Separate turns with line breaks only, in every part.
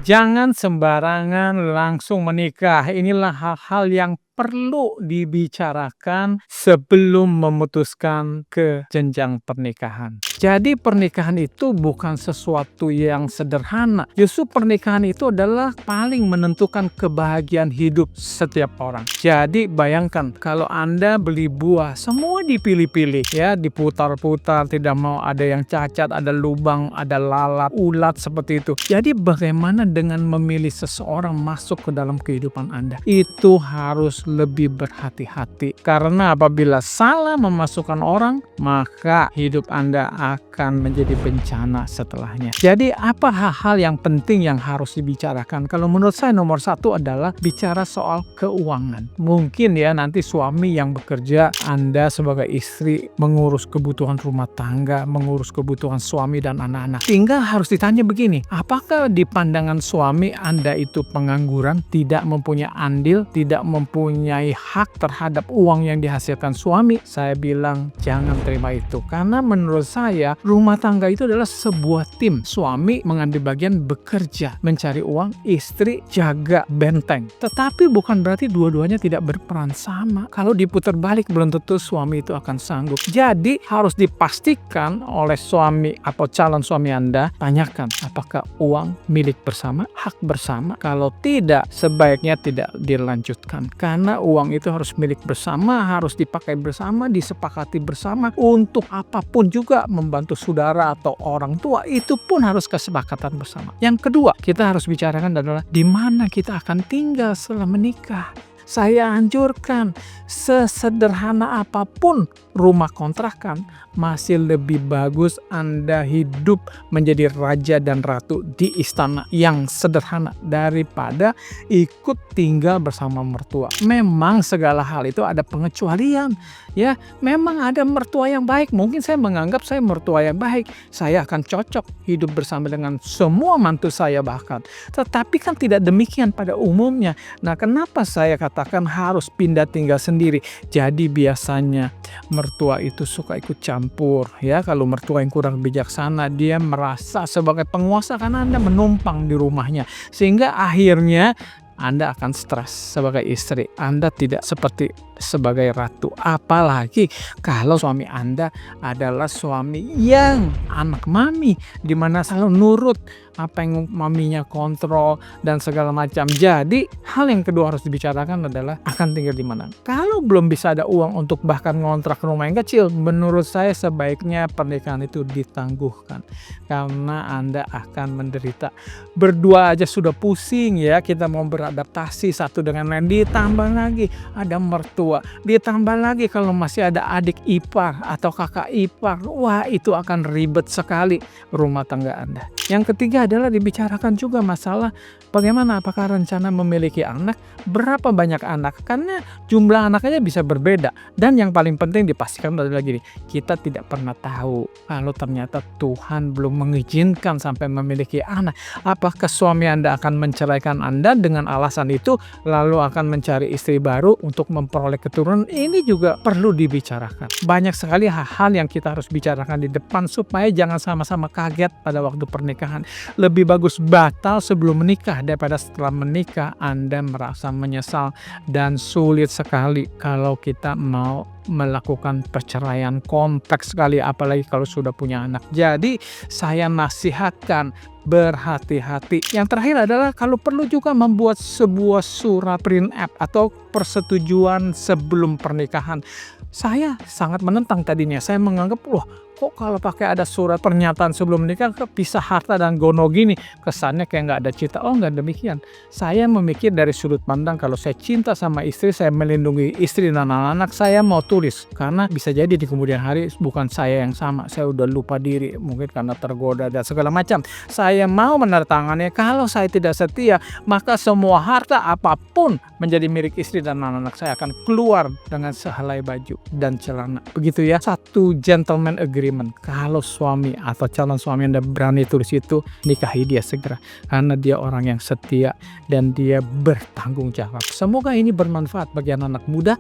Jangan sembarangan langsung menikah. Inilah hal-hal yang perlu dibicarakan sebelum memutuskan ke jenjang pernikahan. Jadi pernikahan itu bukan sesuatu yang sederhana. Justru pernikahan itu adalah paling menentukan kebahagiaan hidup setiap orang. Jadi bayangkan kalau Anda beli buah, semua dipilih-pilih ya, diputar-putar, tidak mau ada yang cacat, ada lubang, ada lalat, ulat seperti itu. Jadi bagaimana dengan memilih seseorang masuk ke dalam kehidupan Anda? Itu harus lebih berhati-hati. Karena apabila salah memasukkan orang, maka hidup Anda akan menjadi bencana setelahnya. Jadi apa hal-hal yang penting yang harus dibicarakan? Kalau menurut saya nomor satu adalah bicara soal keuangan. Mungkin ya nanti suami yang bekerja, Anda sebagai istri mengurus kebutuhan rumah tangga, mengurus kebutuhan suami dan anak-anak. Tinggal harus ditanya begini, apakah di pandangan suami Anda itu pengangguran, tidak mempunyai andil, tidak mempunyai hak terhadap uang yang dihasilkan suami? Saya bilang jangan terima itu. Karena menurut saya rumah tangga itu adalah sebuah tim. Suami mengambil bagian bekerja, mencari uang, istri jaga benteng. Tetapi bukan berarti dua-duanya tidak berperan sama. Kalau diputar balik belum tentu suami itu akan sanggup. Jadi harus dipastikan oleh suami atau calon suami Anda, tanyakan apakah uang milik bersama, hak bersama. Kalau tidak, sebaiknya tidak dilanjutkan. Karena uang itu harus milik bersama, harus dipakai bersama, disepakati bersama untuk apapun juga, membantu saudara atau orang tua, itu pun harus kesepakatan bersama. Yang kedua, kita harus bicarakan adalah di mana kita akan tinggal setelah menikah. Saya anjurkan sesederhana apapun rumah kontrakan, masih lebih bagus Anda hidup menjadi raja dan ratu di istana yang sederhana daripada ikut tinggal bersama mertua. Memang segala hal itu ada pengecualian ya. Memang ada mertua yang baik. Mungkin saya menganggap saya mertua yang baik, saya akan cocok hidup bersama dengan semua mantu saya bahkan. Tetapi kan tidak demikian pada umumnya. Nah, kenapa saya katakan harus pindah tinggal sendiri? Jadi biasanya mertua itu suka ikut campur ya. Kalau mertua yang kurang bijaksana, dia merasa sebagai penguasa karena Anda menumpang di rumahnya, sehingga akhirnya Anda akan stres sebagai istri. Anda tidak seperti sebagai ratu. Apalagi kalau suami Anda adalah suami yang anak mami, di mana selalu nurut apa yang maminya kontrol dan segala macam. Jadi hal yang kedua harus dibicarakan adalah akan tinggal di mana. Kalau belum bisa ada uang untuk bahkan ngontrak rumah yang kecil, menurut saya sebaiknya pernikahan itu ditangguhkan, karena Anda akan menderita. Berdua aja sudah pusing ya, kita mau beradaptasi satu dengan lain, ditambah lagi ada mertua, ditambah lagi kalau masih ada adik ipar atau kakak ipar, wah itu akan ribet sekali rumah tangga Anda. Yang ketiga adalah dibicarakan juga masalah bagaimana, apakah rencana memiliki anak, berapa banyak anak, karena jumlah anaknya bisa berbeda. Dan yang paling penting dipastikan adalah gini, kita tidak pernah tahu kalau ternyata Tuhan belum mengizinkan sampai memiliki anak. Apakah suami Anda akan menceraikan Anda dengan alasan itu, lalu akan mencari istri baru untuk memperoleh keturunan? Ini juga perlu dibicarakan. Banyak sekali hal-hal yang kita harus bicarakan di depan supaya jangan sama-sama kaget pada waktu pernikahan. Lebih bagus batal sebelum menikah daripada setelah menikah Anda merasa menyesal, dan sulit sekali kalau kita mau melakukan perceraian. Kompleks sekali apalagi kalau sudah punya anak. Jadi saya nasihatkan berhati-hati. Yang terakhir adalah kalau perlu juga membuat sebuah surat prenup atau persetujuan sebelum pernikahan. Saya sangat menentang tadinya. Saya menganggap, loh kok kalau pakai ada surat pernyataan sebelum menikah pisah harta dan gono gini, kesannya kayak nggak ada cinta. Oh, nggak demikian. Saya memikir dari sudut pandang kalau saya cinta sama istri, saya melindungi istri dan anak-anak, saya mau tulis. Karena bisa jadi di kemudian hari bukan saya yang sama, saya udah lupa diri, mungkin karena tergoda dan segala macam. Saya mau menandatangannya. Kalau saya tidak setia, maka semua harta apapun menjadi milik istri dan anak-anak saya akan keluar dengan sehelai baju dan celana. Begitu ya, satu gentleman agreement. Kalau suami atau calon suami Anda berani tulis itu, nikahi dia segera, karena dia orang yang setia dan dia bertanggung jawab. Semoga ini bermanfaat bagi anak-anak muda.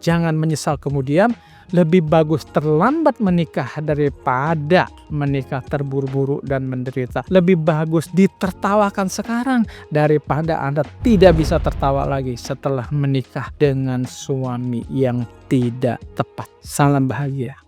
Jangan menyesal kemudian. Lebih bagus terlambat menikah daripada menikah terburu-buru dan menderita. Lebih bagus ditertawakan sekarang daripada Anda tidak bisa tertawa lagi setelah menikah dengan suami yang tidak tepat. Salam bahagia.